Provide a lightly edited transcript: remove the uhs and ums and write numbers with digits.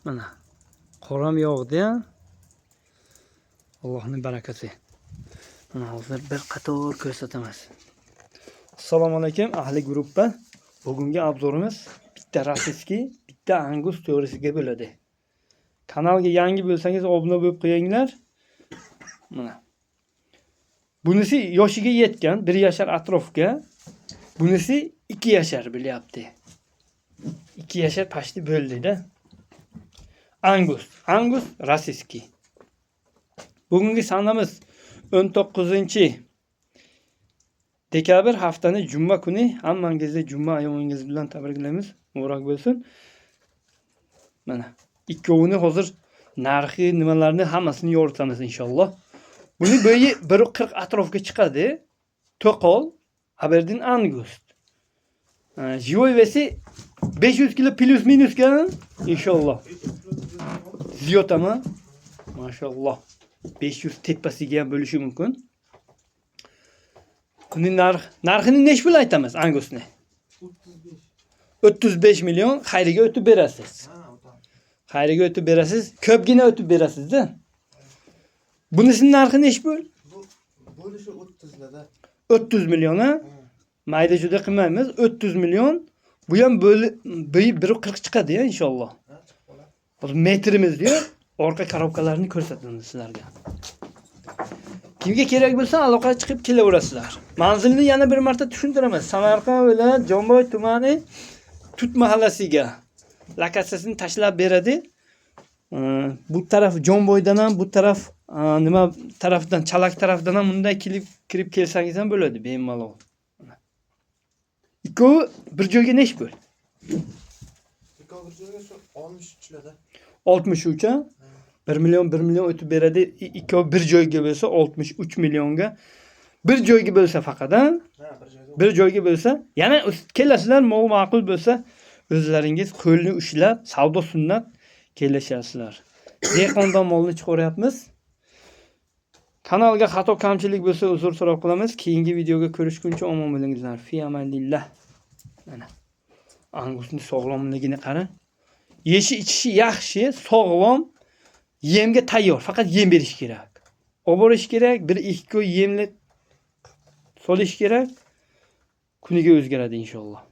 Mana qoram yog'di. Allohning barakasi. Mana hozir bir qator ko'rsatamiz. Assalomu alaykum ahli gruppa. Bugungi obzorimiz bitta rossiyskiy, bitta angus to'g'risiga bo'ladi. Kanalga yangi bo'lsangiz obuna bo'lib qo'yinglar. Mana. Bunisi yoshiga yetgan, 1 yashar atrofga. Bunisi 2 yashar bo'lyapti. 2 yashar pashti bo'ldi-da. Angus rossiyskiy. Bugungi sanamiz 19-dekabr haftani juma kuni. Hammangizni juma ayomingiz bilan tabriklaymiz. Muborak bo'lsin. Mana ikkovini hozir narxi nimalarni hammasini yoritamiz inshaalloh. Buni bo'yi 1.40 atrofga chiqadi. To'qol Aberdeen Angus. Живой vesi 500 kilo plus minusga inshaalloh. Ziyotami? Maşallah. 500 tepasiga ham bo'lishi mumkin. Uning narxini nech pul aytamiz Angusni? 35 million xayriga o'tib berasiz. Xayriga o'tib berasiz. Ko'pgina o'tib berasiz-da. Bunisining narxi nech pul? Bo'lishi 30 da. 30 million ha? Mayda juda qilmaymiz. 30 million. Bu ham bo'yi 1.40 chiqadi ya inshaalloh. Hozir metrimiz diyor. Orqa korobkalarni ko'rsatamiz sizlarga. Kimga kerak bo'lsa aloqaga chiqib kelaverasizlar. Manzilni yana bir marta tushuntiraman. Samarqand viloyat Jomboy tumani Tut mahallasiga lokatsiyasini tashlab beradi. Bu taraf Jomboydan ham, bu taraf nima tarafdan, Chalak tarafdan ham bunday kirib kelsangiz ham bo'ladi, bemalol. Ikkovi bir joyga nech pul? Ikkovi bir joyga 63 da. 63 ha? 1 million o'tib beradi. Ikkovi bir joyga bo'lsa 63 millionga. Bir joyga bo'lsa faqat ha? Bir joyga bo'lsa, yana kelasizlar, ma'qul bo'lsa o'zlaringiz qo'lni ushlab, savdo sunnat kelishasizlar. Dehqondan molni chiqaryapmiz. Kanalga xato kamchilik bo'lsa uzr so'rab qolamiz. Keyingi videoga ko'rishguncha omon bo'lingizlar. Fi amanillah. Mana Angusning sog'lomligini qarang. Yeshi ichishi yaxshi, sog'lom, yemga tayyor. Faqat yem berish kerak. Oborish kerak, 1-2 kun yemli solish kerak. Kuniga o'zgaradi inshaalloh.